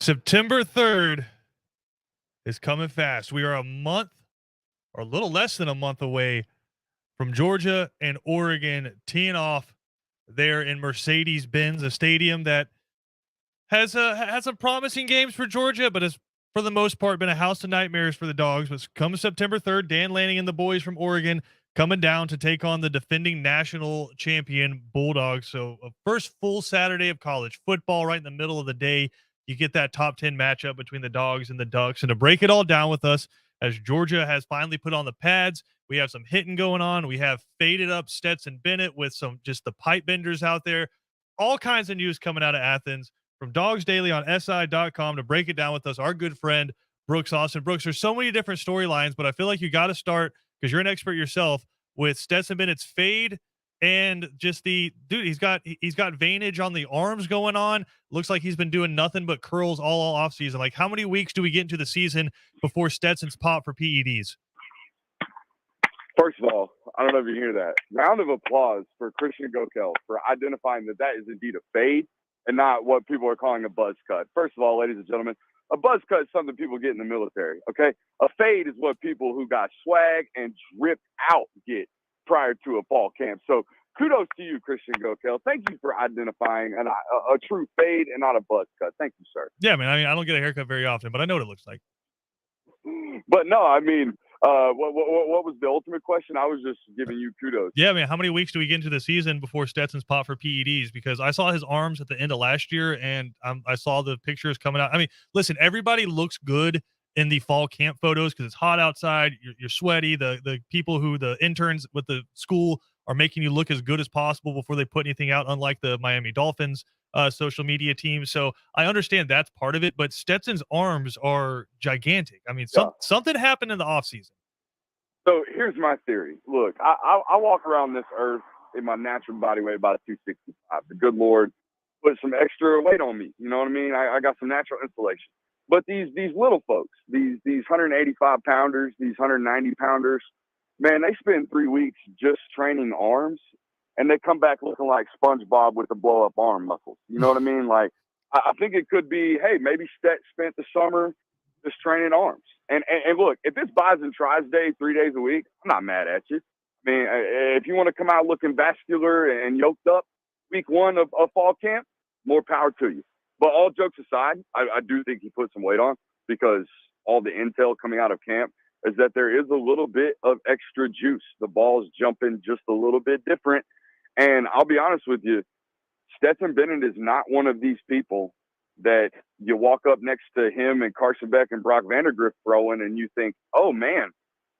September 3rd is coming fast. We are a month or a little less than a month away from Georgia and Oregon teeing off there in Mercedes-Benz, a stadium that has had some promising games for Georgia, but has for the most part been a house of nightmares for the Dogs. But come September 3rd, Dan Lanning and the boys from Oregon coming down to take on the defending national champion Bulldogs. So a first full Saturday of college football right in the middle of the day. You get that top 10 matchup between the Dogs and the Ducks. And to break it all down with us, as Georgia has finally put on the pads, we have some hitting going on. We have faded up Stetson Bennett with some just the pipe benders out there. All kinds of news coming out of Athens from Dogs Daily on SI.com to break it down with us, our good friend, Brooks Austin. Brooks, there's so many different storylines, but I feel like you got to start, because you're an expert yourself, with Stetson Bennett's fade and just the dude. He's got veinage on the arms going on. Looks like he's been doing nothing but curls all off season. Like, how many weeks do we get into the season before Stetson's pop for PEDs? First of all, I don't know if you hear that. Round of applause for Christian Gokel for identifying that is indeed a fade and not what people are calling a buzz cut. First of all, ladies and gentlemen, a buzz cut is something people get in the military, okay? A fade is what people who got swag and dripped out get prior to a fall camp. So kudos to you, Christian Gokel. Thank you for identifying a true fade and not a buzz cut. Thank you, sir. Yeah, man. I mean, I don't get a haircut very often, but I know what it looks like. But no, I mean, what was the ultimate question? I was just giving you kudos. Yeah, man. How many weeks do we get into the season before Stetson's pop for PEDs? Because I saw his arms at the end of last year, and I saw the pictures coming out. I mean, listen, everybody looks good in the fall camp photos because it's hot outside. You're sweaty. The people the interns with the school are making you look as good as possible before they put anything out, unlike the Miami Dolphins social media team. So I understand that's part of it, but Stetson's arms are gigantic. I mean, something happened in the offseason. So here's my theory. Look, I walk around this earth in my natural body weight about 265. The good Lord put some extra weight on me. You know what I mean? I got some natural insulation. But these little folks, these 185 pounders, these 190 pounders, man, they spend 3 weeks just training arms, and they come back looking like SpongeBob with the blow up arm muscles. You know what I mean? Like, I think it could be, hey, maybe Stet spent the summer just training arms. And look, if it's buys and tries day 3 days a week, I'm not mad at you. I mean, if you want to come out looking vascular and yoked up week one of fall camp, more power to you. But all jokes aside, I do think he put some weight on, because all the intel coming out of camp is that there is a little bit of extra juice. The ball's jumping just a little bit different. And I'll be honest with you, Stetson Bennett is not one of these people that you walk up next to him and Carson Beck and Brock Vandagriff throwing and you think, oh man,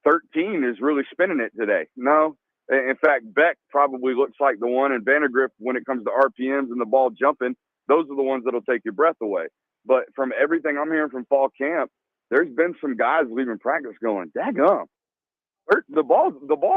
13 is really spinning it today. No. In fact, Beck probably looks like the one, and Vandagriff, when it comes to RPMs and the ball jumping, those are the ones that'll take your breath away. But from everything I'm hearing from fall camp, there's been some guys leaving practice going, daggum. The ball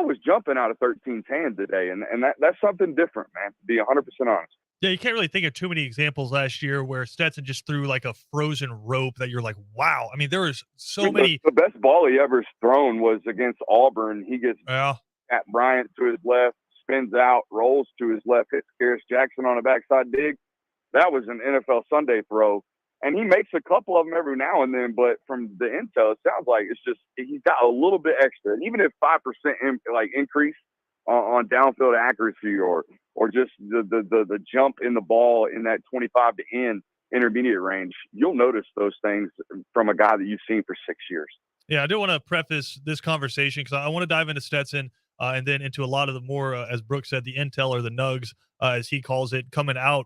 was jumping out of 13's hand today, and that's something different, man, to be 100% honest. Yeah, you can't really think of too many examples last year where Stetson just threw like a frozen rope that you're like, wow. I mean, there was so many. The best ball he ever thrown was against Auburn. He gets Pat Bryant to his left, spins out, rolls to his left, hits Karis Jackson on a backside dig. That was an NFL Sunday throw. And he makes a couple of them every now and then, but from the intel, it sounds like it's just he's got a little bit extra. And even if 5% increase on downfield accuracy or just the jump in the ball in that 25 to end intermediate range, you'll notice those things from a guy that you've seen for 6 years. Yeah, I do want to preface this conversation because I want to dive into Stetson and then into a lot of the more, as Brooks said, the intel or the nugs, as he calls it, coming out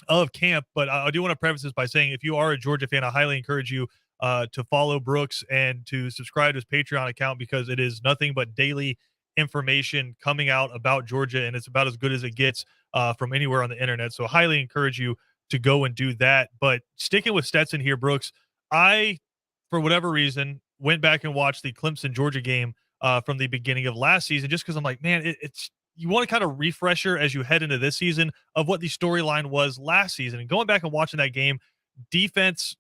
of camp. But I do want to preface this by saying, if you are a Georgia fan, I highly encourage you to follow Brooks and to subscribe to his Patreon account, because it is nothing but daily information coming out about Georgia, and it's about as good as it gets from anywhere on the internet. So I highly encourage you to go and do that. But sticking with Stetson here, Brooks, I, for whatever reason, went back and watched the Clemson Georgia game from the beginning of last season, just because I'm like, man, it's you want to kind of refresher as you head into this season of what the storyline was last season. And going back and watching that game, defense,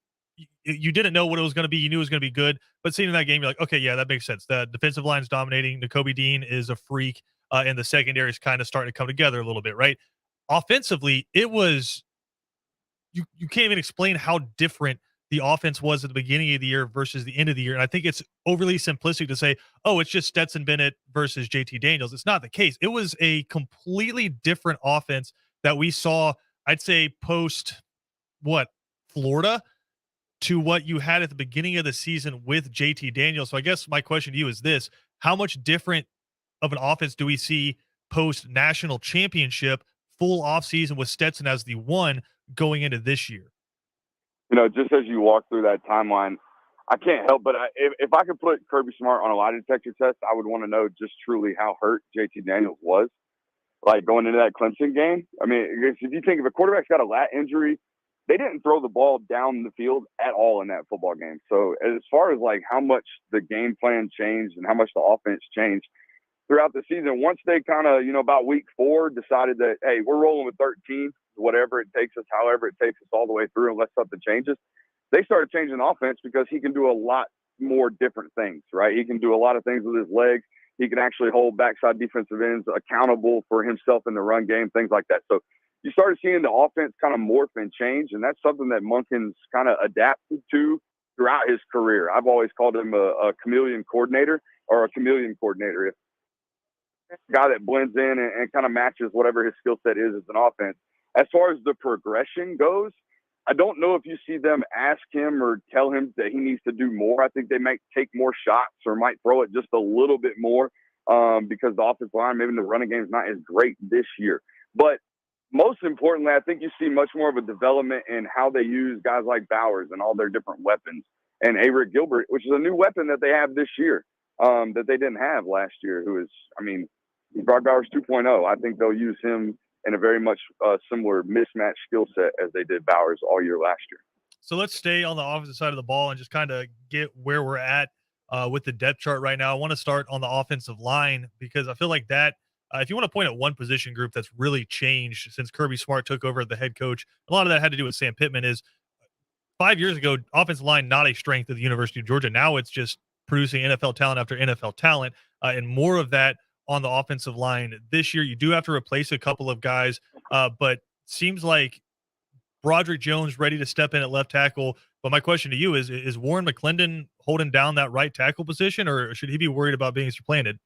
you didn't know what it was going to be. You knew it was going to be good, but seeing in that game, you're like, okay, yeah, that makes sense. The defensive line is dominating. Nakobe Dean is a freak, and the secondary is kind of starting to come together a little bit, right? Offensively, it was you can't even explain how different the offense was at the beginning of the year versus the end of the year. And I think it's overly simplistic to say, oh, it's just Stetson Bennett versus JT Daniels. It's not the case. It was a completely different offense that we saw, I'd say, post what, Florida, to what you had at the beginning of the season with JT Daniels. So I guess my question to you is this: how much different of an offense do we see post national championship, full offseason with Stetson as the one going into this year? Just as you walk through that timeline, I can't help but if I could put Kirby Smart on a lie detector test, I would want to know just truly how hurt JT Daniels was, like going into that Clemson game. I mean, if you think if a quarterback's got a lat injury, they didn't throw the ball down the field at all in that football game. So as far as like how much the game plan changed and how much the offense changed throughout the season, once they kind of, about week 4 decided that, hey, we're rolling with 13, whatever it takes us, however it takes us all the way through unless something changes, they started changing the offense because he can do a lot more different things, right? He can do a lot of things with his legs. He can actually hold backside defensive ends accountable for himself in the run game, things like that. So you started seeing the offense kind of morph and change, and that's something that Monken's kind of adapted to throughout his career. I've always called him a chameleon coordinator or a chameleon coordinator. If a guy that blends in and kind of matches whatever his skill set is as an offense. As far as the progression goes, I don't know if you see them ask him or tell him that he needs to do more. I think they might take more shots or might throw it just a little bit more because the offensive line, maybe the running game is not as great this year. But most importantly, I think you see much more of a development in how they use guys like Bowers and all their different weapons, and Arik Gilbert, which is a new weapon that they have this year that they didn't have last year, who is, Brock Bowers 2.0. I think they'll use him in a very much similar mismatched skill set as they did Bowers all year last year. So let's stay on the offensive side of the ball and just kind of get where we're at with the depth chart right now. I want to start on the offensive line because I feel like that, if you want to point at one position group that's really changed since Kirby Smart took over the head coach, a lot of that had to do with Sam Pittman. Is 5 years ago, offensive line not a strength of the University of Georgia. Now it's just producing NFL talent after NFL talent, and more of that on the offensive line this year. You do have to replace a couple of guys, but seems like Broderick Jones ready to step in at left tackle. But my question to you is Warren McClendon holding down that right tackle position, or should he be worried about being supplanted?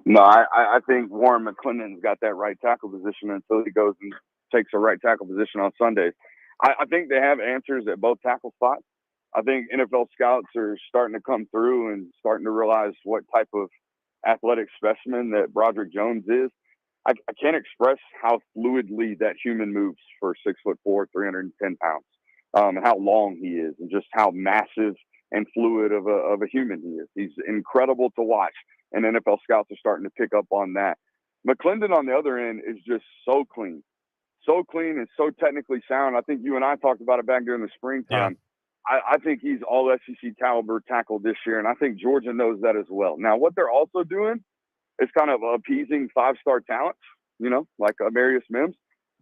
No, I think Warren McClendon's got that right tackle position until he goes and takes a right tackle position on Sundays. I think they have answers at both tackle spots. I think NFL scouts are starting to come through and starting to realize what type of athletic specimen that Broderick Jones is. I can't express how fluidly that human moves for 6'4", 310 pounds, and how long he is, and just how massive and fluid of a human he is. He's incredible to watch, and NFL scouts are starting to pick up on that. McClendon on the other end is just so clean and so technically sound. I think you and I talked about it back during the springtime. Yeah. I think he's all SEC caliber tackle this year, and I think Georgia knows that as well. Now, what they're also doing is kind of appeasing 5-star talents, like Amarius Mims.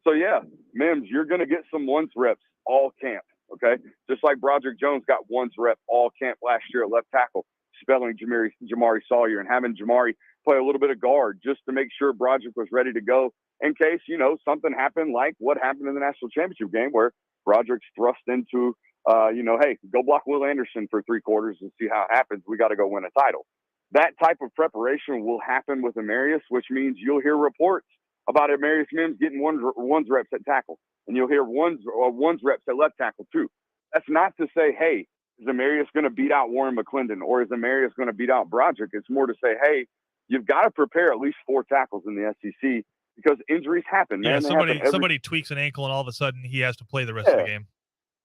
So, yeah, Mims, you're going to get some ones reps all camp, okay? Just like Broderick Jones got ones rep all camp last year at left tackle, spelling Jamari Sawyer and having Jamari play a little bit of guard just to make sure Broderick was ready to go in case, something happened like what happened in the national championship game where Broderick's thrust into, hey, go block Will Anderson for 3 quarters and see how it happens. We got to go win a title. That type of preparation will happen with Amarius, which means you'll hear reports about Amarius Mims getting ones reps at tackle, and you'll hear ones reps at left tackle too. That's not to say, hey, is Amarius going to beat out Warren McClendon, or is Amarius going to beat out Broderick? It's more to say, hey, you've got to prepare at least 4 tackles in the SEC because injuries happen. Yeah, man. somebody tweaks an ankle, and all of a sudden he has to play the rest of the game.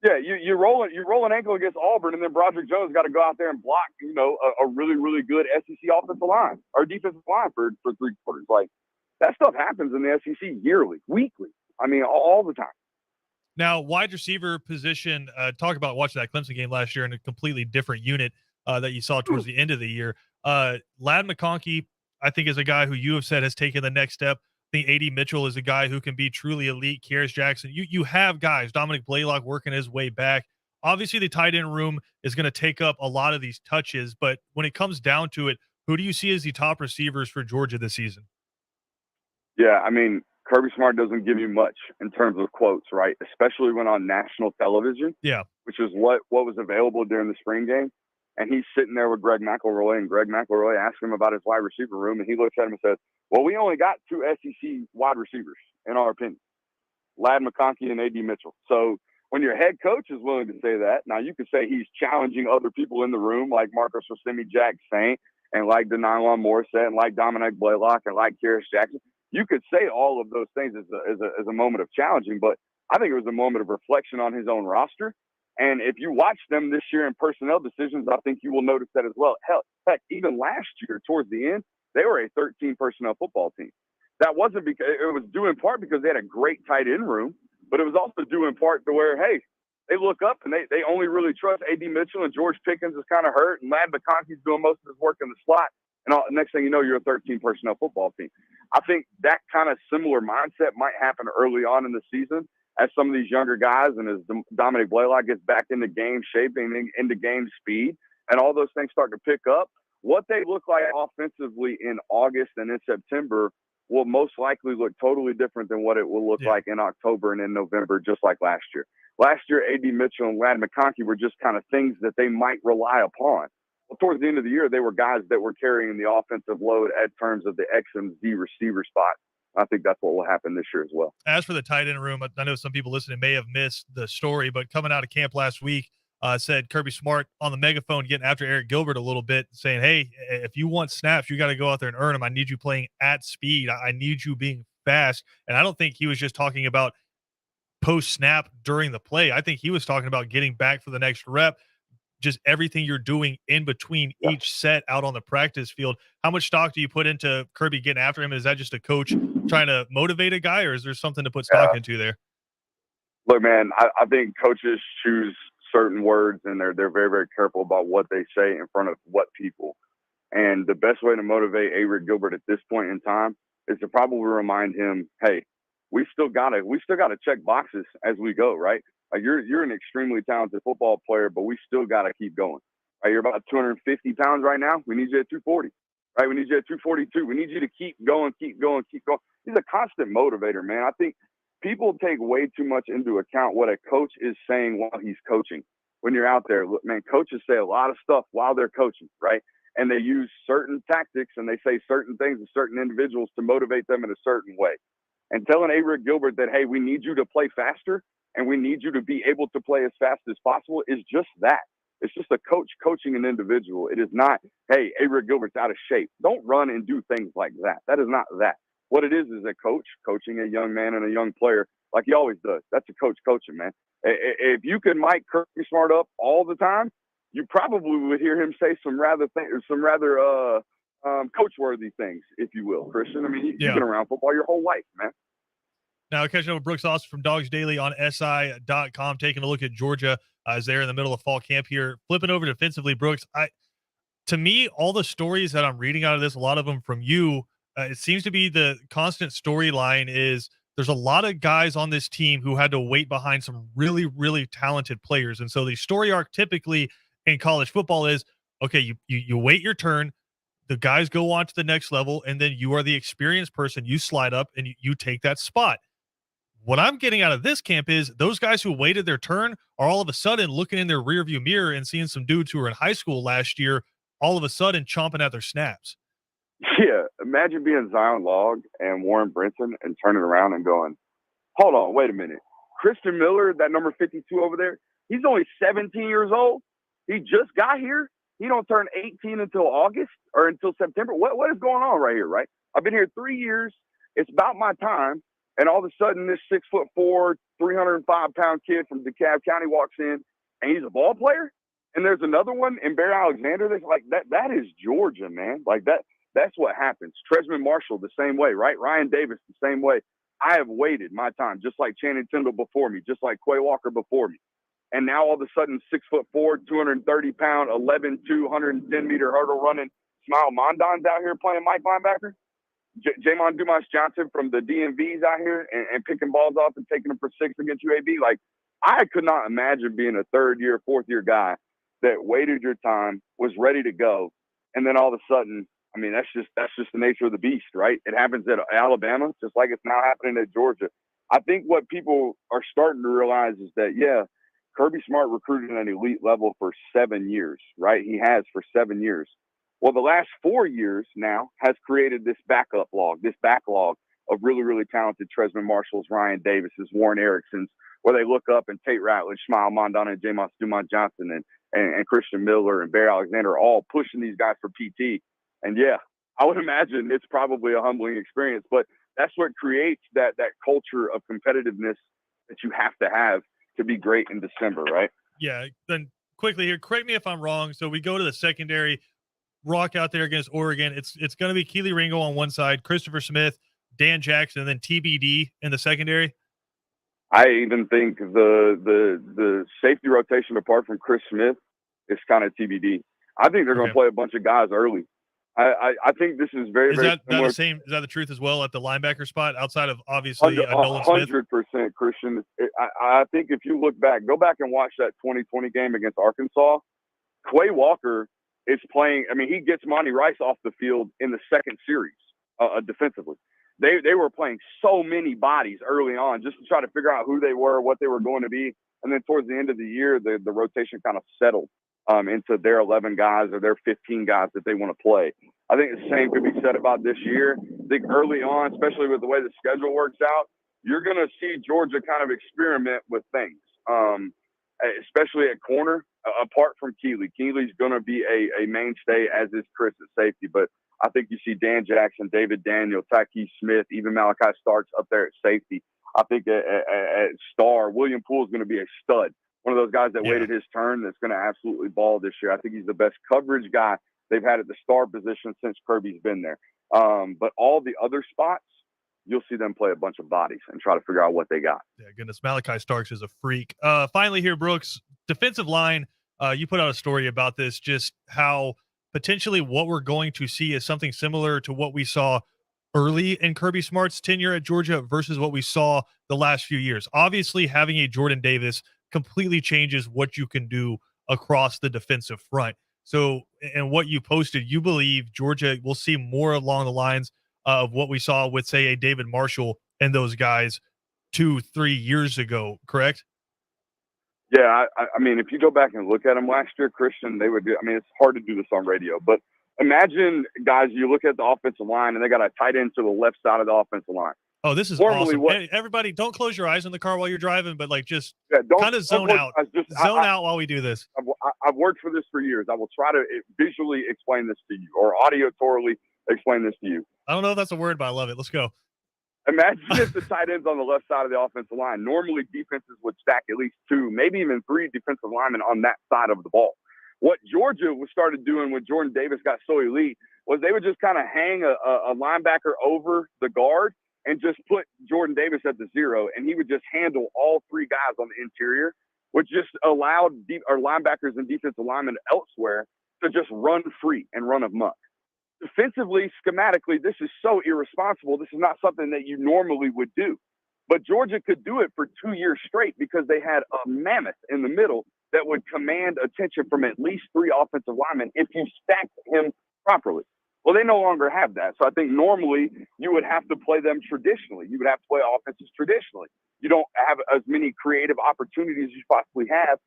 Yeah, you roll an ankle against Auburn, and then Broderick Jones got to go out there and block, a really, really good SEC offensive line or defensive line for 3 quarters. Like, that stuff happens in the SEC yearly, weekly. All the time. Now, wide receiver position, talk about watching that Clemson game last year in a completely different unit that you saw towards the end of the year. Ladd McConkey, I think, is a guy who you have said has taken the next step. I think A.D. Mitchell is a guy who can be truly elite. Kearis Jackson, you have guys. Dominic Blaylock working his way back. Obviously, the tight end room is going to take up a lot of these touches, but when it comes down to it, who do you see as the top receivers for Georgia this season? Yeah, Kirby Smart doesn't give you much in terms of quotes, right? Especially when on national television, Yeah. which is what was available during the spring game. And he's sitting there with Greg McElroy, and Greg McElroy asks him about his wide receiver room, and he looks at him and says, well, we only got 2 SEC wide receivers, in our opinion, Ladd McConkey and A.D. Mitchell. So when your head coach is willing to say that, now you could say he's challenging other people in the room like Marcus Rosemi-Jack Saint and like Denylon Morissette and like Dominic Blaylock and like Kearis Jackson. You could say all of those things as a moment of challenging, but I think it was a moment of reflection on his own roster. And if you watch them this year in personnel decisions, I think you will notice that as well. Heck, even last year, towards the end, they were a 13 personnel football team. That wasn't because it was due in part because they had a great tight end room, but it was also due in part to where, hey, they look up and they only really trust A.D. Mitchell, and George Pickens is kind of hurt, and Ladd McConkey's doing most of his work in the slot. And next thing you know, you're a 13 personnel football team. I think that kind of similar mindset might happen early on in the season as some of these younger guys and as Dominic Blaylock gets back into game shape and into game speed and all those things start to pick up. What they look like offensively in August and in September will most likely look totally different than what it will look like in October and in November, just like last year. Last year, A.D. Mitchell and Ladd McConkey were just kind of things that they might rely upon. Well, towards the end of the year, they were guys that were carrying the offensive load at terms of the X and Z receiver spot. I think that's what will happen this year as well. As for the tight end room, I know some people listening may have missed the story, but coming out of camp last week, said Kirby Smart on the megaphone getting after Eric Gilbert a little bit, saying, hey, if you want snaps, you got to go out there and earn them. I need you playing at speed. I need you being fast. And I don't think he was just talking about post-snap during the play. I think he was talking about getting back for the next rep, just everything you're doing in between each set out on the practice field. How much stock do you put into Kirby getting after him? Is that just a coach trying to motivate a guy, or is there something to put stock into there? Look, man, I think coaches choose certain words, and they're very, very careful about what they say in front of what people. And the best way to motivate Eric Gilbert at this point in time is to probably remind him, hey, we still gotta check boxes as we go, right? Like you're an extremely talented football player, but we still got to keep going. Right? You're about 250 pounds right now. We need you at 240. Right? We need you at 242. We need you to keep going, keep going, keep going. He's a constant motivator, man. I think people take way too much into account what a coach is saying while he's coaching. When you're out there, look, man, coaches say a lot of stuff while they're coaching, right? And they use certain tactics and they say certain things to certain individuals to motivate them in a certain way. And telling Eric Gilbert that, hey, we need you to play faster and we need you to be able to play as fast as possible is just that. It's just a coach coaching an individual. It is not, hey, Eric Gilbert's out of shape. Don't run and do things like that. That is not that. What it is a coach coaching a young man and a young player like he always does. That's a coach coaching, man. If you could mic Kirby Smart up all the time, you probably would hear him say some rather coach-worthy things, if you will, Christian. I mean, you've been around football your whole life, man. Now, catching up with Brooks Austin from Dogs Daily on SI.com, taking a look at Georgia as they're in the middle of fall camp here. Flipping over defensively, Brooks, to me, all the stories that I'm reading out of this, a lot of them from you, it seems to be the constant storyline is there's a lot of guys on this team who had to wait behind some really, really talented players. And so the story arc typically in college football is, okay, you wait your turn, the guys go on to the next level, and then you are the experienced person. You slide up and you take that spot. What I'm getting out of this camp is those guys who waited their turn are all of a sudden looking in their rearview mirror and seeing some dudes who were in high school last year all of a sudden chomping at their snaps. Yeah, imagine being Zion Log and Warren Brinson and turning around and going, hold on, wait a minute. Christian Miller, that number 52 over there, he's only 17 years old. He just got here. He don't turn 18 until August or until September. What is going on right here, right? I've been here 3 years. It's about my time. And all of a sudden, this 6'4", 305-pound kid from DeKalb County walks in, and he's a ball player. And there's another one in Barry Alexander that's like that. That is Georgia, man. Like that. That's what happens. Tresman Marshall the same way, right? Ryan Davis the same way. I have waited my time, just like Channing Tindall before me, just like Quay Walker before me. And now all of a sudden, 6'4", 230-pound, 11'2", 110-meter hurdle running Smile Mondon's out here playing Mike linebacker. Jamon Dumas Johnson from the DMV's out here and picking balls off and taking them for 6 against UAB. Like, I could not imagine being a third-year, fourth-year guy that waited your time, was ready to go, and then all of a sudden I mean, that's just the nature of the beast, right? It happens at Alabama, just like it's now happening at Georgia. I think what people are starting to realize is that, yeah, Kirby Smart recruited at an elite level for 7 years, right? He has for 7 years. Well, the last 4 years now has created this backlog of really, really talented Tresman Marshalls, Ryan Davises, Warren Ericksons, where they look up and Tate Ratledge, Smile Mondana, and Jamos Dumont Johnson, and Christian Miller and Barry Alexander all pushing these guys for PT. And yeah, I would imagine it's probably a humbling experience, but that's what creates that culture of competitiveness that you have to be great in December, right? Yeah. Then quickly here, correct me if I'm wrong. So we go to the secondary, rock out there against Oregon. It's going to be Keely Ringo on one side, Christopher Smith, Dan Jackson, and then TBD in the secondary. I even think the safety rotation apart from Chris Smith is kind of TBD. I think they're going to play a bunch of guys early. I think this is very, very similar. Is that the truth as well at the linebacker spot outside of obviously Nolan Smith? 100%, Christian. I think if you look back, go back and watch that 2020 game against Arkansas. Quay Walker is playing. I mean, he gets Monty Rice off the field in the second series defensively. They were playing so many bodies early on just to try to figure out who they were, what they were going to be. And then towards the end of the year, the rotation kind of settled into their 11 guys or their 15 guys that they want to play. I think the same could be said about this year. I think early on, especially with the way the schedule works out, you're going to see Georgia kind of experiment with things, especially at corner, apart from Keely. Keely's going to be a mainstay, as is Chris at safety. But I think you see Dan Jackson, David Daniel, Tyke Smith, even Malachi Starks up there at safety. I think at star, William Poole is going to be a stud. One of those guys that waited his turn that's going to absolutely ball this year. I think he's the best coverage guy they've had at the star position since Kirby's been there. But all the other spots, you'll see them play a bunch of bodies and try to figure out what they got. Yeah, goodness. Malachi Starks is a freak. Finally here, Brooks, defensive line, you put out a story about this, just how potentially what we're going to see is something similar to what we saw early in Kirby Smart's tenure at Georgia versus what we saw the last few years. Obviously, having a Jordan Davis completely changes what you can do across the defensive front. So, and what you posted, you believe Georgia will see more along the lines of what we saw with, say, a David Marshall and those guys 2-3 years ago, correct? Yeah, I mean, if you go back and look at them last year, Christian, they would do. I mean, it's hard to do this on radio, but imagine, guys, you look at the offensive line and they got a tight end to the left side of the offensive line. Oh, this is awesome. Hey, everybody, don't close your eyes in the car while you're driving, but like just kind of zone out. Zone out while we do this. I've worked for this for years. I will try to visually explain this to you or auditorily explain this to you. I don't know if that's a word, but I love it. Let's go. Imagine if the tight end's on the left side of the offensive line. Normally, defenses would stack at least 2, maybe even 3 defensive linemen on that side of the ball. What Georgia started doing when Jordan Davis got so elite was they would just kind of hang a linebacker over the guard and just put Jordan Davis at the 0, and he would just handle all 3 guys on the interior, which just allowed linebackers and defensive linemen elsewhere to just run free and run amok. Defensively, schematically, this is so irresponsible. This is not something that you normally would do. But Georgia could do it for 2 years straight because they had a mammoth in the middle that would command attention from at least 3 offensive linemen if you stacked him properly. Well, they no longer have that. So I think normally you would have to play them traditionally. You would have to play offenses traditionally. You don't have as many creative opportunities as you possibly have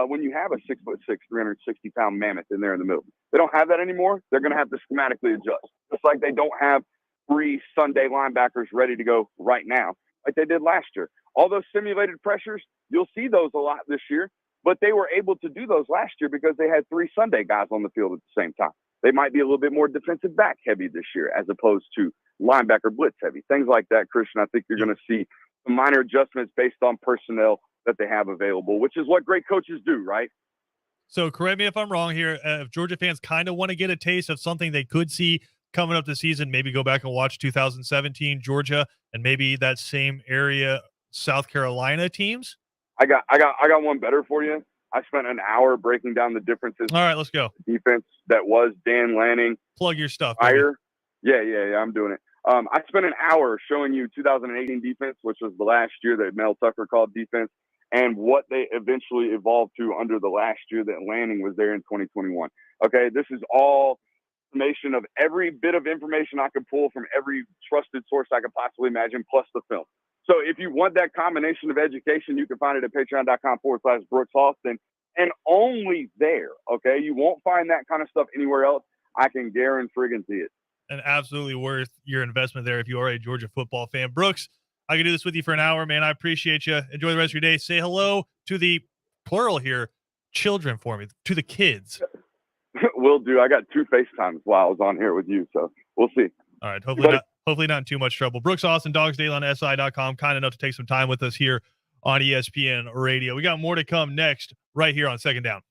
when you have a 6'6", 360-pound mammoth in there in the middle. They don't have that anymore. They're going to have to schematically adjust. Just like they don't have 3 Sunday linebackers ready to go right now, like they did last year. All those simulated pressures, you'll see those a lot this year, but they were able to do those last year because they had 3 Sunday guys on the field at the same time. They might be a little bit more defensive back heavy this year as opposed to linebacker blitz heavy. Things like that, Christian, I think you're going to see some minor adjustments based on personnel that they have available, which is what great coaches do, right? So correct me if I'm wrong here. If Georgia fans kind of want to get a taste of something they could see coming up this season, maybe go back and watch 2017 Georgia and maybe that same area South Carolina teams. I got one better for you. I spent an hour breaking down the differences. All right, let's go. Defense that was Dan Lanning. Plug your stuff. Yeah, I'm doing it. I spent an hour showing you 2018 defense, which was the last year that Mel Tucker called defense, and what they eventually evolved to under the last year that Lanning was there in 2021. Okay, this is all summation of every bit of information I could pull from every trusted source I could possibly imagine, plus the film. So if you want that combination of education, you can find it at patreon.com/Brooks Austin, and only there. Okay. You won't find that kind of stuff anywhere else. I can guarantee it. And absolutely worth your investment there if you are a Georgia football fan. Brooks, I could do this with you for an hour, man. I appreciate you. Enjoy the rest of your day. Say hello to the plural here, children for me, to the kids. Will do. I got 2 FaceTimes while I was on here with you, so we'll see. All right. Hopefully not in too much trouble. Brooks Austin, Dogsdaily on SI.com, kind enough to take some time with us here on ESPN Radio. We got more to come next right here on Second Down.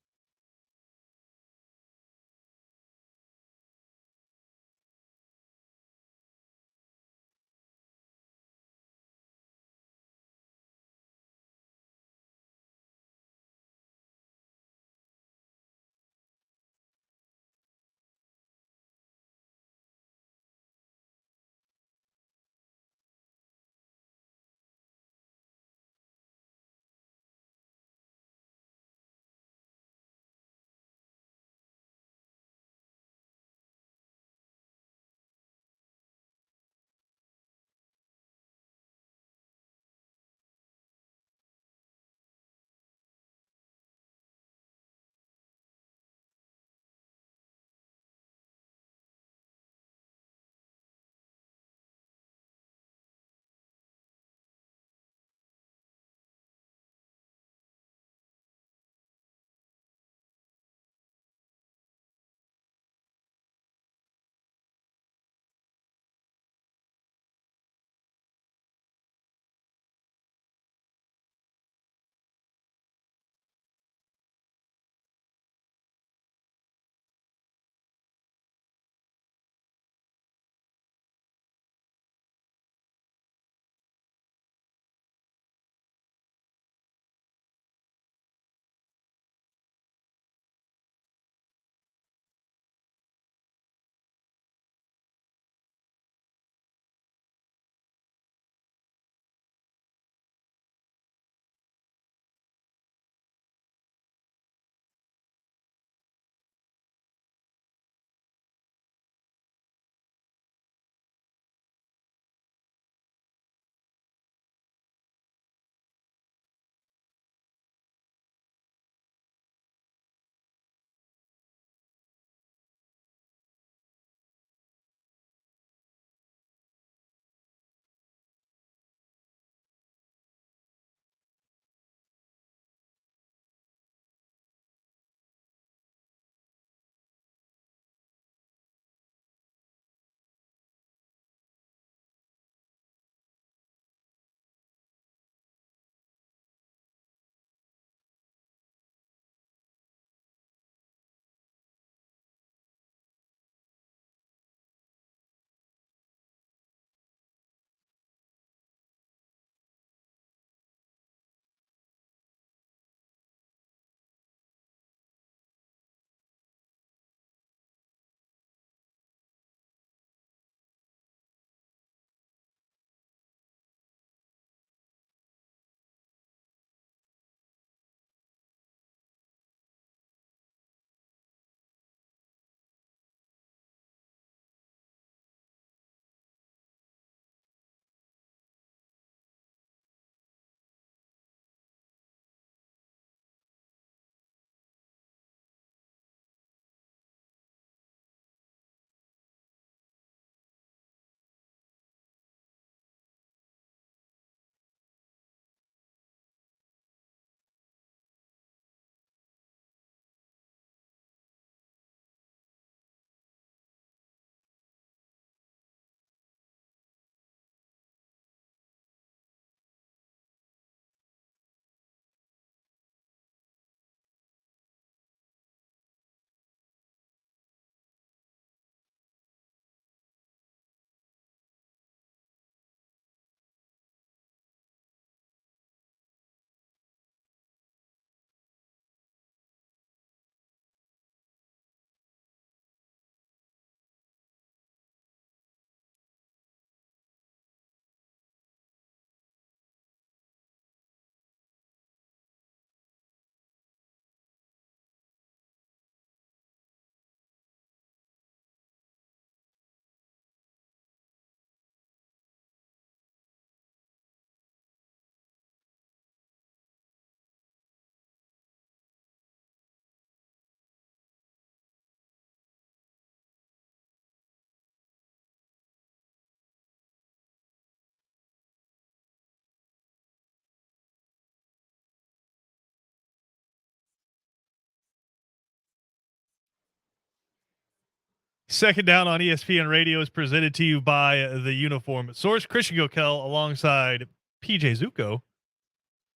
Second Down on ESPN Radio is presented to you by the Uniform Source. Christian Gokel alongside PJ Zuko.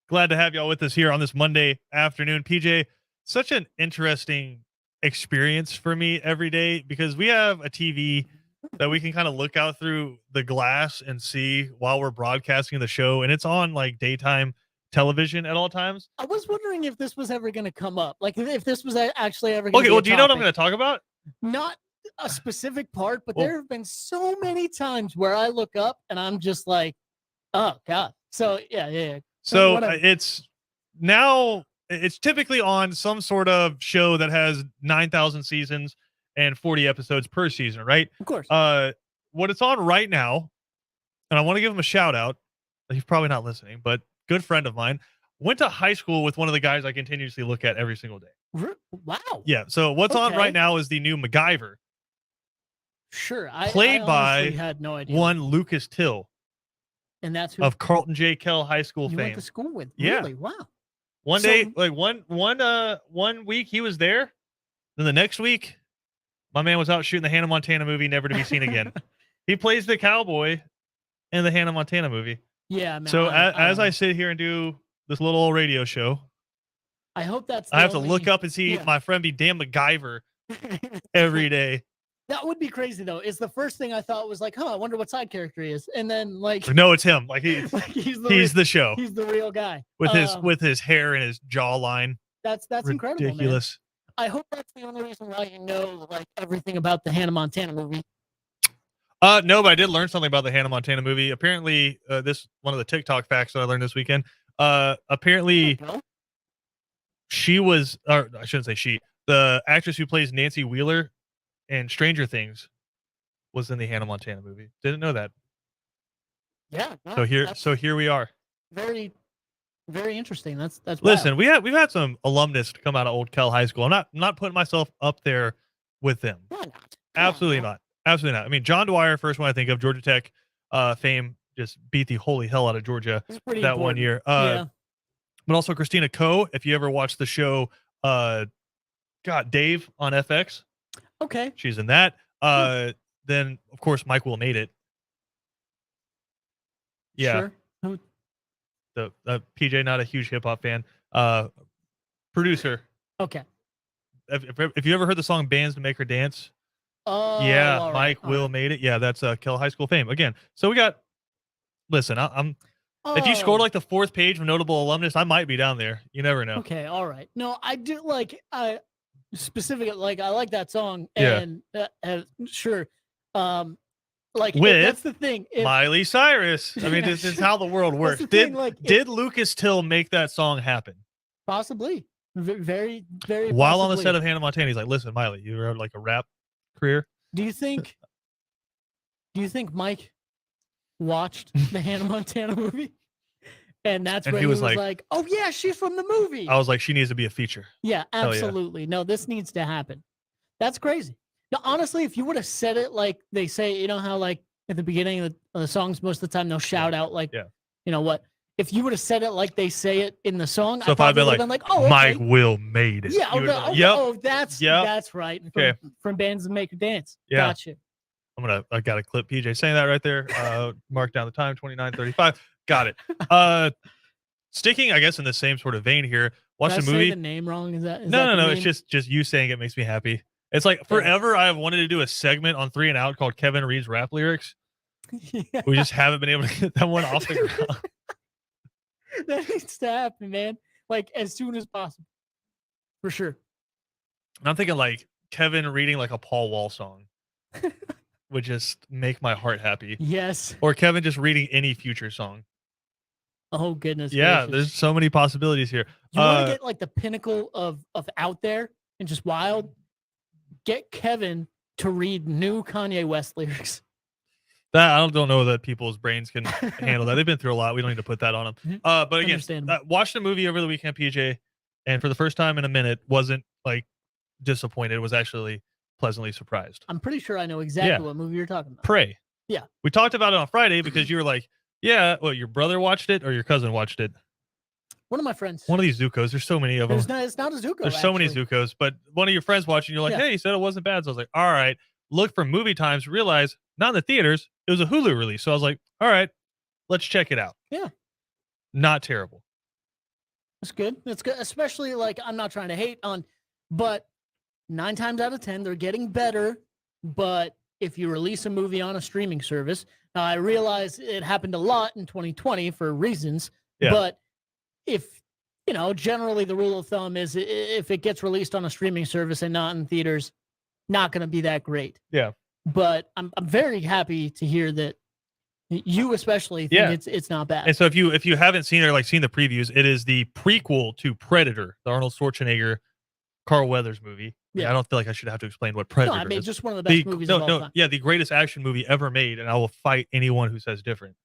Glad to have y'all with us here on this Monday afternoon. PJ, such an interesting experience for me every day because we have a TV that we can kind of look out through the glass and see while we're broadcasting the show, and it's on like daytime television at all times. I was wondering if this was ever going to come up, like if this was actually ever going to Okay, well, do you know what I'm going to talk about? Not a specific part, but Well- there have been so many times where I look up and I'm just like, oh God. So yeah. So Whatever. it's now it's typically on some sort of show that has 9,000 seasons and 40 episodes per season, right? Of course. What it's on right now, and I want to give him a shout out. He's probably not listening, but good friend of mine. Went to high school with one of the guys I continuously look at every single day. Wow. Yeah. So what's on Okay. right now is the new MacGyver, Sure. Played I by honestly had no idea. one Lucas Till And that's who of Carlton J. Kell High School you fame. went to school with. Yeah. Really? Wow. One So- day, like one week he was there. Then the next week, my man was out shooting the Hannah Montana movie, never to be seen again. He plays the cowboy in the Hannah Montana movie. Yeah. Man, So as I don't sit here and do this little old radio show, know. I hope that's. I have to look up and see yeah. my friend be Dan MacGyver every day. That would be crazy though. It's the first thing I thought was like, I wonder what side character he is, and then like, No, it's him. Like he's he's the show he's the real guy with his hair and his jawline. That's incredible, man. Ridiculous. I hope that's the only reason why you know like everything about the Hannah Montana movie. No, but I did learn something about the Hannah Montana movie. Apparently, this one of the TikTok facts that I learned this weekend. Apparently, No? she was, or I shouldn't say she, the actress who plays Nancy Wheeler in Stranger Things was in the Hannah Montana movie. Didn't know that. Yeah. no, So that's here we are. very, very interesting. That's Listen, we've had some alumnus come out of Old Kell High School. I'm not putting myself up there with them. wild. Why not? Come on, Absolutely man. not. Absolutely not. I mean, John Dwyer, first one I think of, Georgia Tech fame, just beat the holy hell out of Georgia It's pretty that one important. year. Yeah. But also Christina Coe, if you ever watched the show Dave on FX, Okay. she's in that. Then of course Mike Will Made It. Yeah. Sure. Who- The PJ, not a huge hip hop fan. Producer. Okay. If you ever heard the song Bands to Make Her Dance, Oh. yeah, all right, Mike all Will right. Made It. Yeah, that's Kell High School fame. Again, so we got listen, I'm if you scored Oh, like the fourth page of notable alumnus, I might be down there. You never know. Okay, all right. No, I do like specific like I like that song Yeah. and sure. Like With that's the thing. If, Miley Cyrus. I mean, this is how the world that's works. the thing, like if- Did Lucas Till make that song happen? possibly very very While on the possibly. set of Hannah Montana, he's like, "Listen, Miley, you ever had like a rap career?" Do you think Mike watched the Hannah Montana movie? And that's And where he he was was like- like, "Oh yeah, she's from the movie." I was like, "She needs to be a feature." Yeah, Hell yeah. absolutely. No, this needs to happen. That's crazy. Now, honestly, if you would have said it like they say, you know how like at the beginning of the songs, most of the time they'll shout out like, Yeah. you know what? If you would have said it like they say it in the song, So I if I'd been probably would have like, been like, "Oh, okay. Mike Will Made It. yeah, You okay, would've been like, okay, Yep. oh, that's Yep. right." Okay. From Bands That Make You Dance. Yeah. Gotcha. I got a clip PJ saying that right there. Mark down the time, 29:35. Got it. Sticking, I guess, in the same sort of vein here. Watch Did I the say movie. the name wrong? Is that No. the It's name? just you saying it makes me happy. It's like forever I have wanted to do a segment on 3 and Out called Kevin reads rap lyrics. Yeah. We just haven't been able to get that one off the ground. That needs to happen, man. Like as soon as possible. For sure. And I'm thinking like Kevin reading like a Paul Wall song would just make my heart happy. Yes. Or Kevin just reading any Future song. Oh goodness. Yeah, gracious. there's so many possibilities here. You want Uh, to get like the pinnacle of out there and just wild? Get Kevin to read new Kanye West lyrics. That I don't know that people's brains can handle that. They've been through a lot. We don't need to put that on them. Mhm. But again, Understandable. watched the movie over the weekend, PJ, and for the first time in a minute, wasn't like disappointed. Was actually pleasantly surprised. I'm pretty sure I know exactly what movie you're talking about. Pray. Yeah. We talked about it on Friday because you were like, "Yeah, well, your brother watched it or your cousin watched it." One of my friends. One of these Zucos. There's so many of them. It's not a Zuko. There's so many actually. Zucos, but one of your friends watching, you're like, Yeah. "Hey, he said it wasn't bad." So I was like, "All right, looked for movie times, realized not in the theaters, it was a Hulu release. So I was like, all right, let's check it out. Yeah. Not terrible. That's good. That's good. Especially like I'm not trying to hate on, but 9 times out of 10 they're getting better. But if you release a movie on a streaming service, now I realize it happened a lot in 2020 for reasons, Yeah. but if generally the rule of thumb is if it gets released on a streaming service and not in theaters, not going to be that great. Yeah. But I'm very happy to hear that you especially think it's not bad. And so if you haven't seen it or like seen the previews, it is the prequel to Predator, the Arnold Schwarzenegger, Carl Weathers movie. Yeah. I don't feel like I should have to explain what Predator No, I mean is. just one of the best movies of all time. Yeah, the greatest action movie ever made, and I will fight anyone who says different.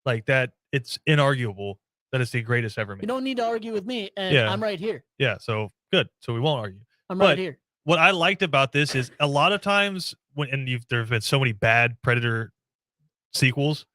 Like that, it's inarguable that it's the greatest ever made. You don't need to argue with me, and Yeah. I'm right here. Yeah, so good. So we won't argue. I'm But right here. What I liked about this is a lot of times there have been so many bad Predator sequels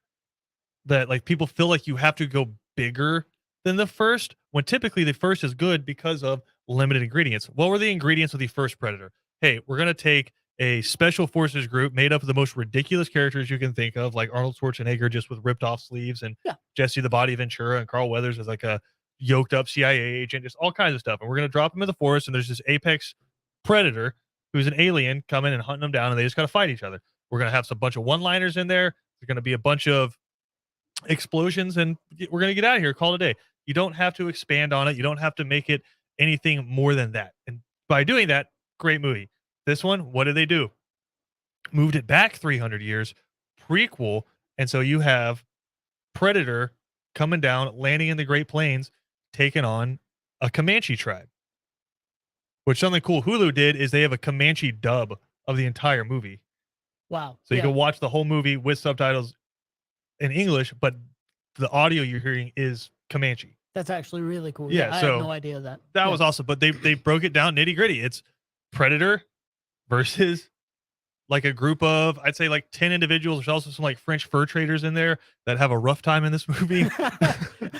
that like people feel like you have to go bigger than the first, when typically the first is good because of limited ingredients. What were the ingredients of the first Predator? Hey, we're going to take a special forces group made up of the most ridiculous characters you can think of, like Arnold Schwarzenegger just with ripped off sleeves, and Jesse the Body Ventura, and Carl Weathers as like a yoked up CIA agent, just all kinds of stuff. And we're going to drop them in the forest, and there's this apex predator who's an alien coming and hunting them down, and they just got to fight each other. We're going to have some bunch of one-liners in there. There's going to be a bunch of explosions, and we're going to get out of here, call it a day. You don't have to expand on it. You don't have to make it anything more than that. And by doing that, great movie. This one, what did they do? Moved it back 300 years, prequel. And so you have Predator coming down, landing in the Great Plains, taking on a Comanche tribe. Which something cool Hulu did is they have a Comanche dub of the entire movie. Wow. So you can watch the whole movie with subtitles in English, but the audio you're hearing is Comanche. That's actually really cool. Yeah, I so had no idea of that. That was awesome. But they broke it down nitty gritty. It's Predator versus like a group of, I'd say like 10 individuals. There's also some like French fur traders in there that have a rough time in this movie.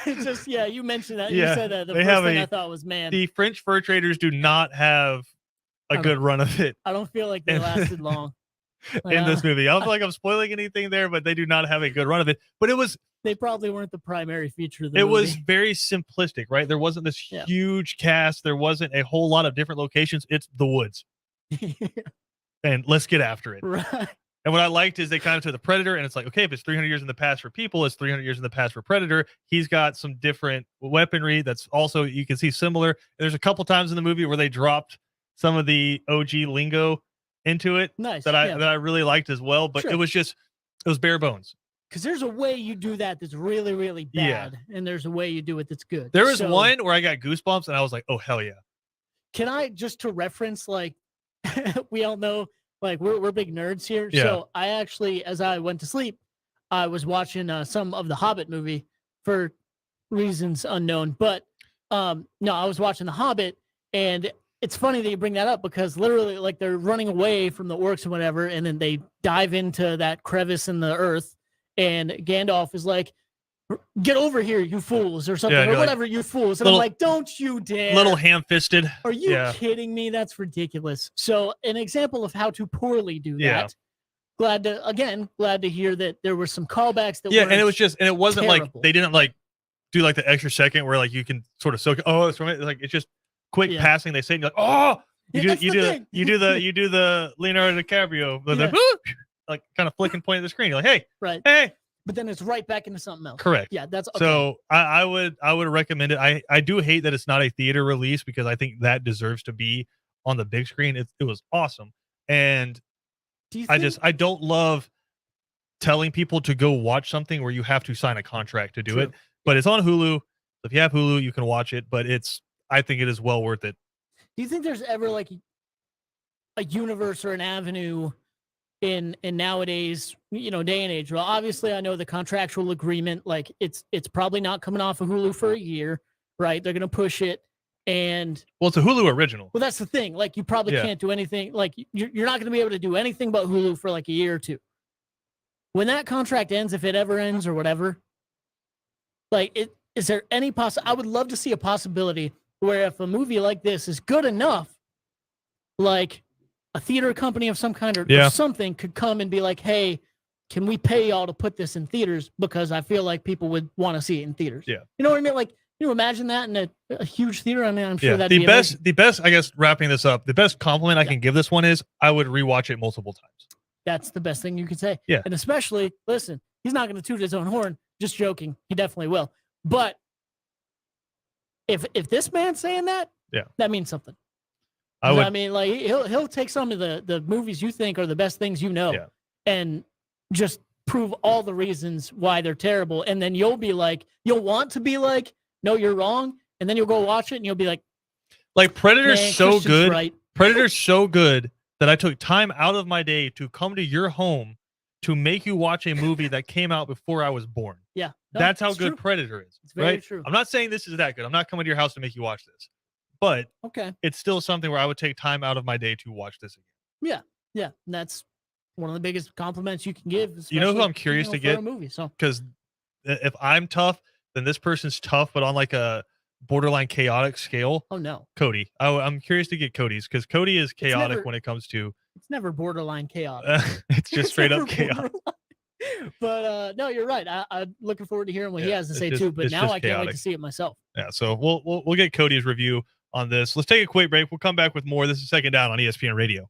It's just, you mentioned that. Yeah, You said that. The they first have thing I thought was, man, the French fur traders do not have a good run of it I don't feel like they lasted long. in this movie. I don't feel like I'm spoiling anything there, but they do not have a good run of it. But they probably weren't the primary feature of the it movie. was very simplistic, right? There wasn't this huge cast. There wasn't a whole lot of different locations. It's the woods. And let's get after it. Right. And what I liked is they kind of took the Predator, and it's like, okay, if it's 300 years in the past for people, it's 300 years in the past for Predator. He's got some different weaponry that's also, you can see, similar. And there's a couple times in the movie where they dropped some of the OG lingo into it. Nice. That I really liked as well. But it was bare bones. Because there's a way you do that that's really, really bad, and there's a way you do it that's good. There was one where I got goosebumps, and I was like, oh, hell yeah. Can I, just to reference, like, we all know, like, we're big nerds here. Yeah. So I actually, as I went to sleep, I was watching some of the Hobbit movie for reasons unknown. But no, I was watching the Hobbit, and it's funny that you bring that up because literally, like, they're running away from the orcs and whatever, and then they dive into that crevice in the earth, and Gandalf is like, get over here, you fools, or something, or whatever, you fools. And I'm like, don't you dare. Little ham-fisted. Are you kidding me? That's ridiculous. So an example of how to poorly do that. Glad to hear that there were some callbacks that and it was just, and it wasn't terrible. like they didn't like do like the extra second where like you can sort of soak it. Oh, it's from it. Like it's just quick passing. They say, and you're like, oh, you do the Leonardo DiCaprio, like kind of flicking point at the screen. You're like, hey, hey. But then it's right back into something else. Correct. Yeah, that's okay. So I would recommend it. I do hate that it's not a theater release because I think that deserves to be on the big screen. It was awesome. And I don't love telling people to go watch something where you have to sign a contract to do it. But it's on Hulu. If you have Hulu, you can watch it. But I think it is well worth it. Do you think there's ever like a universe or an avenue in nowadays, day and age? Well, obviously I know the contractual agreement, like it's probably not coming off of Hulu for a year, right? They're going to push it. And well, it's a Hulu original. Well, that's the thing. Like you probably can't do anything. Like you're not going to be able to do anything but Hulu for like a year or two. When that contract ends, if it ever ends or whatever, like is there any I would love to see a possibility where if a movie like this is good enough, like a theater company of some kind or Yeah. something could come and be like, hey, can we pay y'all to put this in theaters because I feel like people would want to see it in theaters. Yeah. You know what I mean? Like, you imagine that in a huge theater. I mean, I'm sure Yeah. that'd be amazing. The best, I guess, wrapping this up, the best compliment I Yeah. can give this one is I would rewatch it multiple times. That's the best thing you could say. Yeah. And especially, listen, he's not going to toot his own horn. Just joking. He definitely will. But if this man's saying that, Yeah. that means something. I would. I mean, like he'll take some of the movies you think are the best things you know, Yeah. and just prove all the reasons why they're terrible, and then you'll be like, you'll want to be like, no, you're wrong, and then you'll go watch it, and you'll be like, Predator's man, so Christian's good. right. Predator's so good that I took time out of my day to come to your home to make you watch a movie that came out before I was born. Yeah, no, That's how it's good true. Predator is. It's very right? true. I'm not saying this is that good. I'm not coming to your house to make you watch this, but Okay, it's still something where I would take time out of my day to watch this again. yeah, and that's one of the biggest compliments you can give. You know who especially, I'm curious to for get? a movie. So Because if I'm tough, then this person's tough, but on like a borderline chaotic scale. oh no, Cody. I'm curious to get Cody's because Cody is chaotic never- when it comes to. it's never borderline chaotic. It's just It's straight never up chaotic. borderline. But no, you're right. I'm looking forward to hearing what he Yeah, has to it's say just- too. But it's now just I can't wait chaotic. to see it myself. Yeah, so we'll get Cody's review on this. Let's take a quick break. We'll come back with more. This is Second Down on ESPN Radio.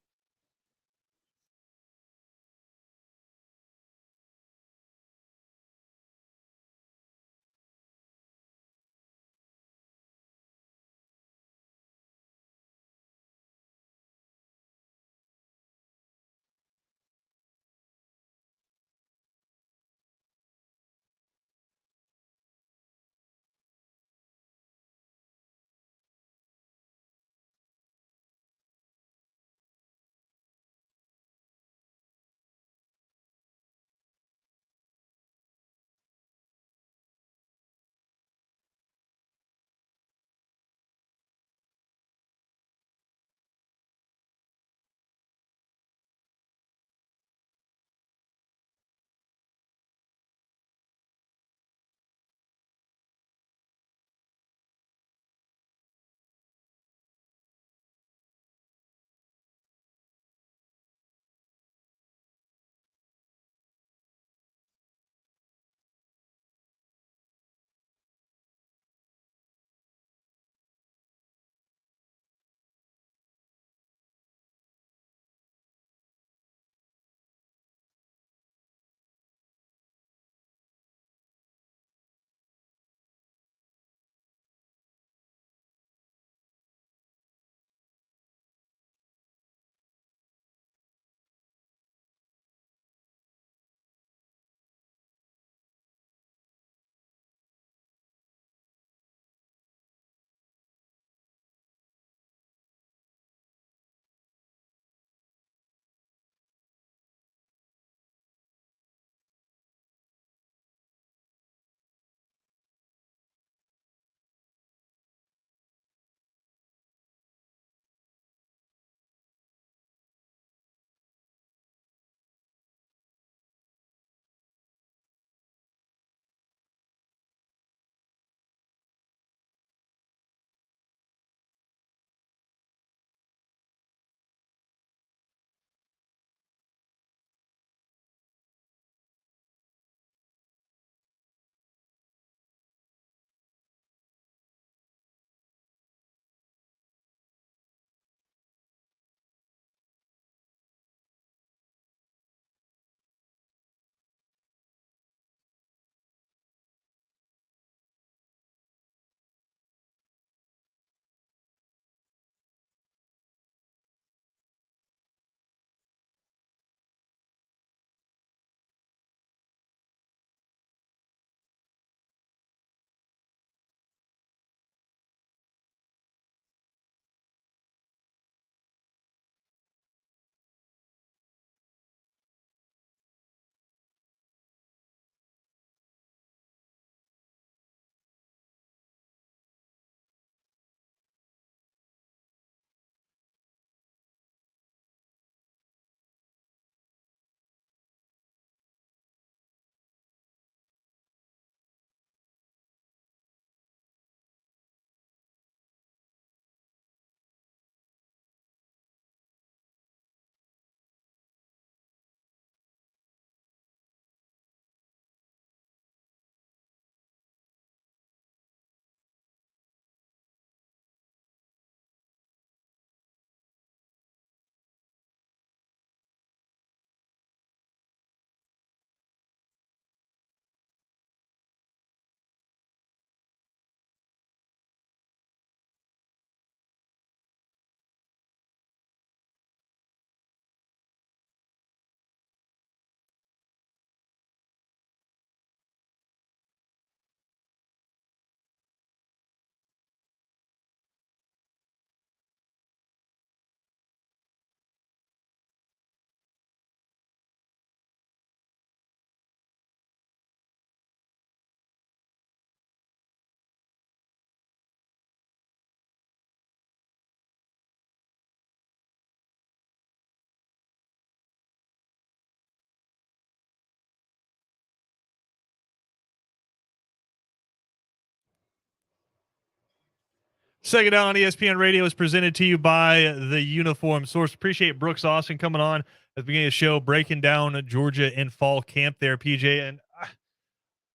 Second Down on ESPN Radio is presented to you by the Uniform Source. Appreciate Brooks Austin coming on at the beginning of the show, breaking down Georgia in fall camp there, PJ. And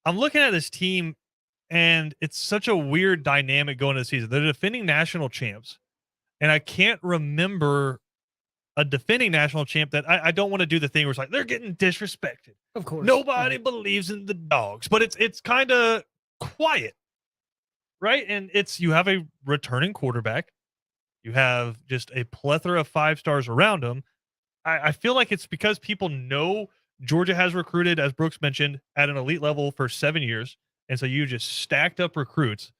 I'm looking at this team, and it's such a weird dynamic going into the season. They're defending national champs, and I can't remember a defending national champ that I don't want to do the thing where it's like they're getting disrespected. Of course. Nobody believes in the Dogs, but it's kind of quiet, right? And you have a returning quarterback. You have just a plethora of 5 stars around them. I feel like it's because people know Georgia has recruited, as Brooks mentioned, at an elite level for 7 years. And so you just stacked up recruits.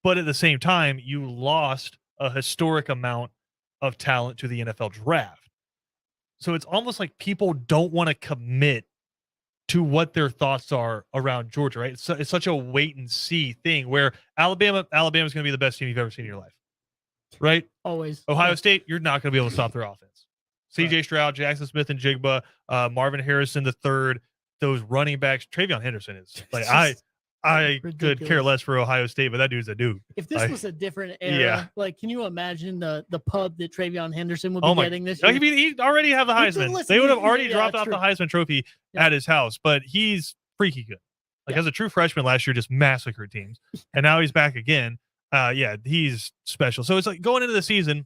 But at the same time, you lost a historic amount of talent to the NFL draft. So it's almost like people don't want to commit to what their thoughts are around Georgia, right? It's such a wait and see thing where Alabama's going to be the best team you've ever seen in your life, right? Always. Ohio State, you're not going to be able to stop their offense. CJ Stroud, Jackson Smith and Jigba, Marvin Harrison the third, those running backs. TreVeyon Henderson is like I could care less for Ohio State, but that dude's a dude. If this was a different era, like, can you imagine the pub that TreVeyon Henderson would be getting this year? He already have the Heisman. Listen, they would have already dropped off true. the Heisman Trophy at his house, but he's freaky good. Like as a true freshman last year, just massacred teams, and now he's back again. He's special. So it's like going into the season,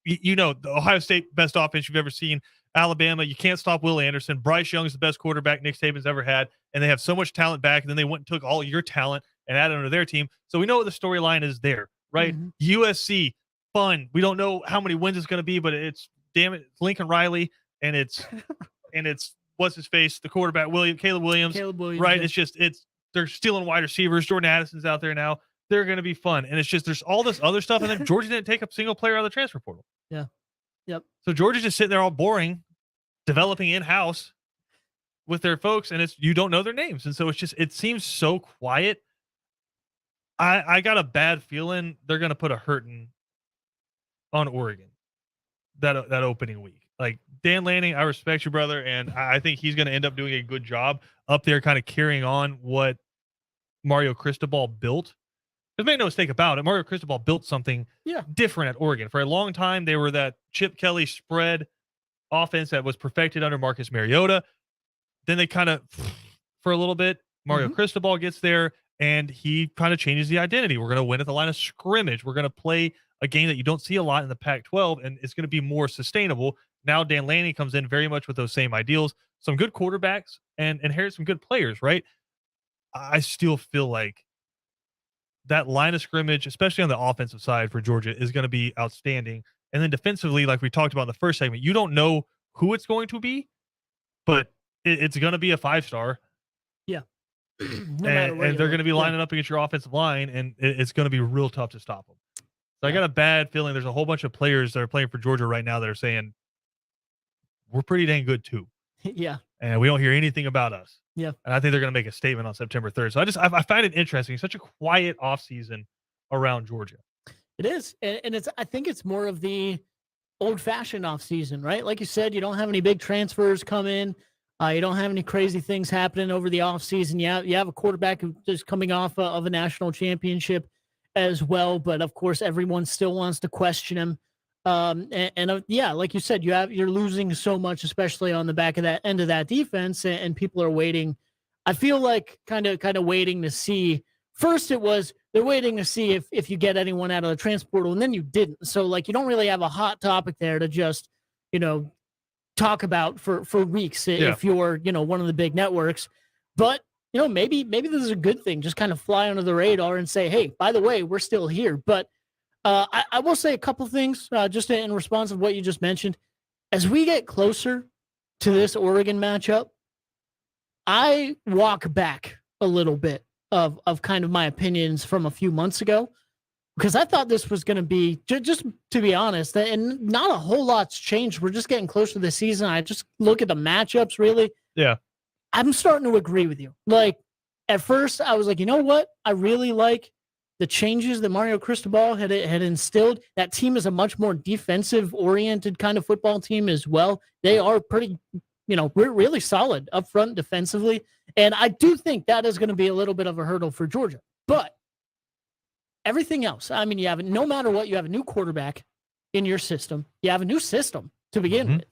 you know, the Ohio State best offense you've ever seen. Alabama, you can't stop Will Anderson. Bryce Young's the best quarterback Nick Saban's ever had, and they have so much talent back, and then they went and took all your talent and added it onto their team. So we know what the storyline is there, right? Mm-hmm. USC, fun. We don't know how many wins it's going to be, but it's Lincoln Riley, and it's what's his face, the quarterback, Caleb Williams, right? Yeah. They're stealing wide receivers. Jordan Addison's out there now. They're going to be fun, and it's just there's all this other stuff, and then Georgia didn't take a single player out of the transfer portal. Yeah. Yep. So Georgia's just sitting there all boring, developing in-house with their folks, and you don't know their names. And so it seems so quiet. I got a bad feeling they're going to put a hurting on Oregon that opening week. Like Dan Lanning, I respect you, brother, and I think he's going to end up doing a good job up there kind of carrying on what Mario Cristobal built. Because make no mistake about it, Mario Cristobal built something different at Oregon. For a long time, they were that Chip Kelly spread offense that was perfected under Marcus Mariota. Then they kind of, for a little bit, Mario Cristobal gets there, and he kind of changes the identity. We're going to win at the line of scrimmage. We're going to play a game that you don't see a lot in the Pac-12, and it's going to be more sustainable. Now Dan Lanning comes in very much with those same ideals. Some good quarterbacks and inherit some good players, right? I still feel like that line of scrimmage, especially on the offensive side for Georgia, is going to be outstanding. And then defensively, like we talked about in the first segment, you don't know who it's going to be, but it's going to be a 5-star. Yeah. And they're going to be lining up against your offensive line, and it's going to be real tough to stop them. So I got a bad feeling there's a whole bunch of players that are playing for Georgia right now that are saying, we're pretty dang good too. Yeah. And we don't hear anything about us. Yeah. And I think they're going to make a statement on September 3rd. So I find it interesting. It's such a quiet offseason around Georgia. It is. And I think it's more of the old-fashioned offseason, right? Like you said, you don't have any big transfers come in. You don't have any crazy things happening over the offseason. You have a quarterback who's just coming off of a national championship as well. But, of course, everyone still wants to question him. Like you said, you're losing so much, especially on the back of that end of that defense, and people are waiting. I feel like kind of waiting to see. First, they're waiting to see if you get anyone out of the transfer portal, and then you didn't. So like you don't really have a hot topic there to just talk about for weeks if you're one of the big networks. But maybe this is a good thing. Just kind of fly under the radar and say, hey, by the way, we're still here. But I will say a couple things just in response of what you just mentioned. As we get closer to this Oregon matchup, I walk back a little bit of kind of my opinions from a few months ago, because I thought this was going to be, just to be honest, and not a whole lot's changed. We're just getting closer to the season. I just look at the matchups, really. Yeah. I'm starting to agree with you. Like, at first, I was like, you know what? I really like the changes that Mario Cristobal had instilled. That team is a much more defensive-oriented kind of football team as well. They are pretty, we're really solid up front defensively. And I do think that is going to be a little bit of a hurdle for Georgia. But everything else. I mean, no matter what, you have a new quarterback in your system. You have a new system to begin Mhm. with.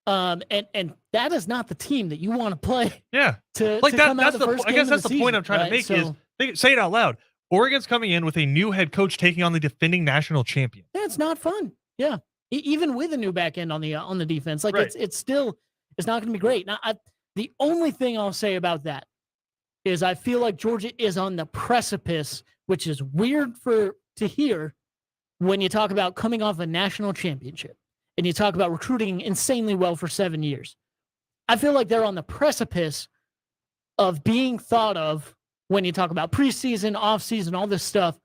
And that is not the team that you want to play Yeah. to Like that, come out that's the the, first I game guess of that's the the point season, I'm trying to right? make is, So say it out loud. Oregon's coming in with a new head coach taking on the defending national champion. yeah, it's not fun. Yeah, even with a new back end on the defense, like Right. it's not going to be great. Now, the only thing I'll say about that is I feel like Georgia is on the precipice, which is weird to hear when you talk about coming off a national championship and you talk about recruiting insanely well for 7 years. I feel like they're on the precipice of being thought of when you talk about preseason, offseason, all this stuff,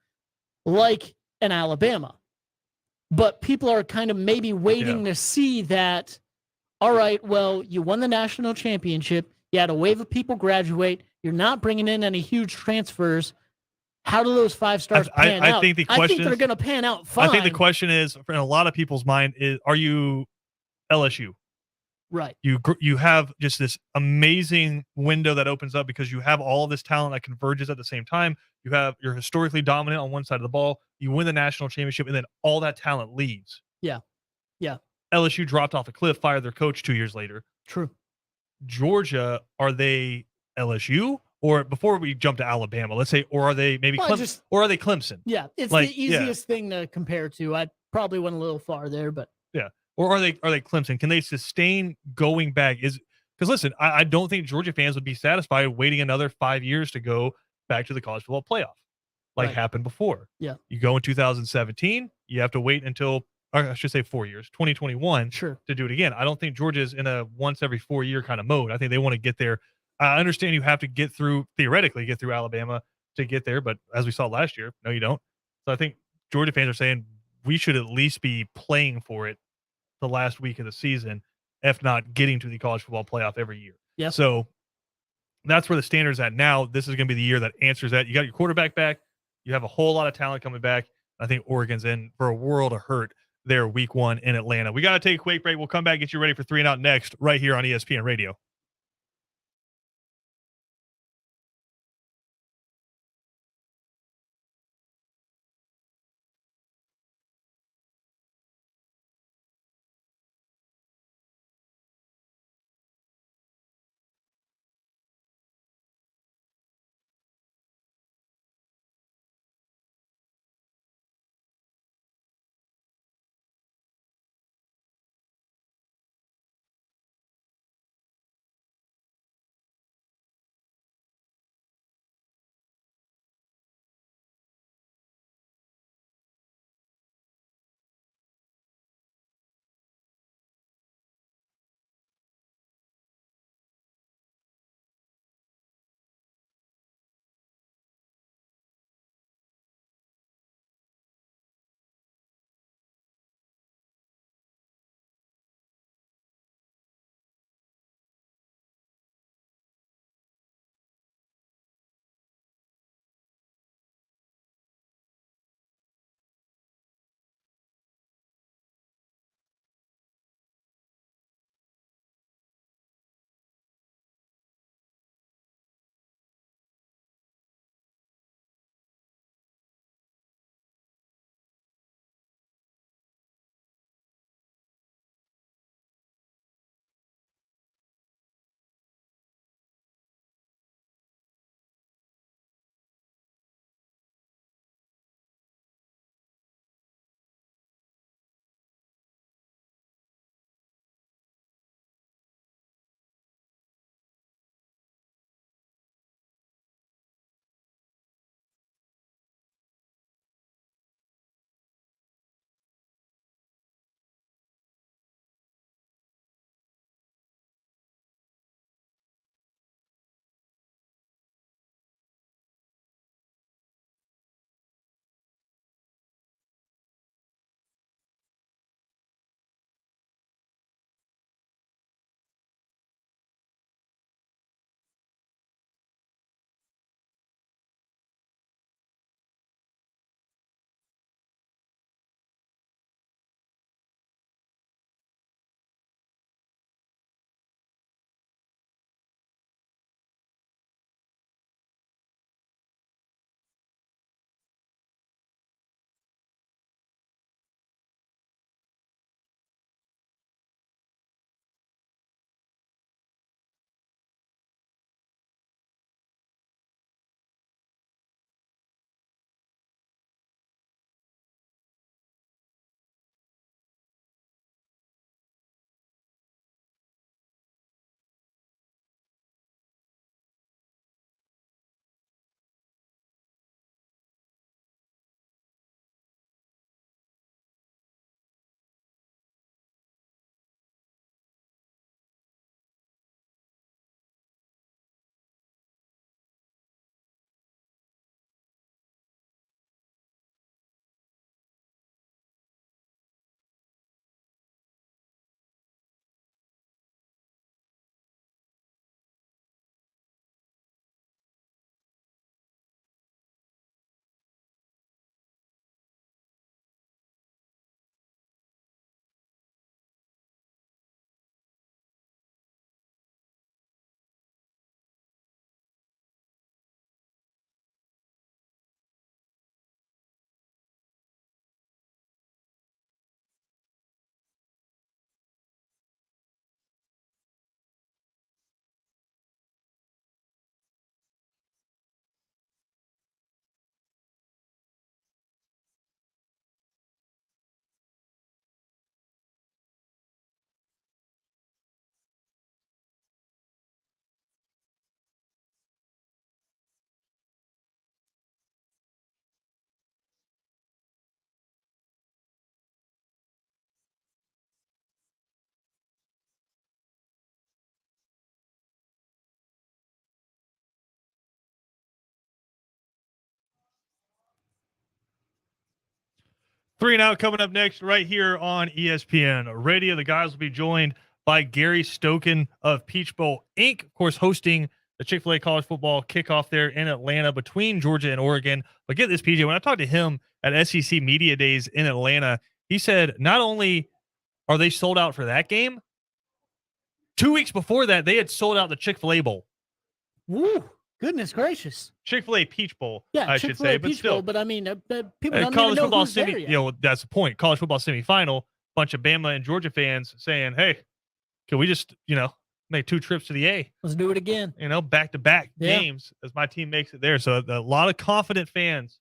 like an Alabama. But people are kind of maybe waiting to see that, all right, well, you won the national championship. You had a wave of people graduate. You're not bringing in any huge transfers. How do those 5 stars pan I out? think the I question think they're is, going to pan out fine. I think the question is, in a lot of people's mind, is, are you LSU? Right. You have just this amazing window that opens up because you have all this talent that converges at the same time. You're historically dominant on one side of the ball. You win the national championship, and then all that talent leaves. Yeah. Yeah. LSU dropped off a cliff, fired their coach 2 years later. True. Georgia, are they LSU? Or before we jump to Alabama, let's say, or are they maybe Clemson? Or are they Clemson? Yeah, it's Like, the easiest thing to compare to. I probably went a little far there, but yeah. Or are they Clemson? Can they sustain going back? Because listen, I don't think Georgia fans would be satisfied waiting another 5 years to go back to the college football playoff, like Right. happened before. Yeah. You go in 2017, you have to wait until, or I should say 4 years, 2021, sure. to do it again. I don't think Georgia's in a once every 4 year kind of mode. I think they want to get there. I understand you have to theoretically get through Alabama to get there, but as we saw last year, no, you don't. So I think Georgia fans are saying we should at least be playing for it the last week of the season, if not getting to the college football playoff every year. Yeah. So that's where the standard's at now. This is going to be the year that answers that. You got your quarterback back. You have a whole lot of talent coming back. I think Oregon's in for a world of hurt there week 1 in Atlanta. We got to take a quick break. We'll come back, get you ready for 3 and Out next, right here on ESPN Radio. 3 and Out coming up next right here on ESPN Radio. The guys will be joined by Gary Stokan of Peach Bowl Inc., of course, hosting the Chick-fil-A college football kickoff there in Atlanta between Georgia and Oregon. But get this, PJ, when I talked to him at SEC Media Days in Atlanta, he said not only are they sold out for that game, 2 weeks before that, they had sold out the Chick-fil-A Bowl. Woo! Goodness gracious. Chick-fil-A Peach Bowl, Yeah, I should say, but Peach still. Bowl, but I mean, people don't college even know football who's there yet. you know, that's the point. College football semifinal, bunch of Bama and Georgia fans saying, hey, can we just, make 2 trips to the A? Let's do it again. Back-to-back Yeah. games as my team makes it there. So a lot of confident fans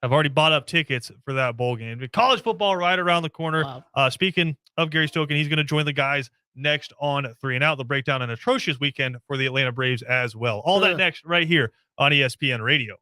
have already bought up tickets for that bowl game. College football right around the corner. Wow. Speaking of Gary Stokan, he's going to join the guys next on 3 and Out. They'll break down an atrocious weekend for the Atlanta Braves as well. All that next right here on ESPN Radio.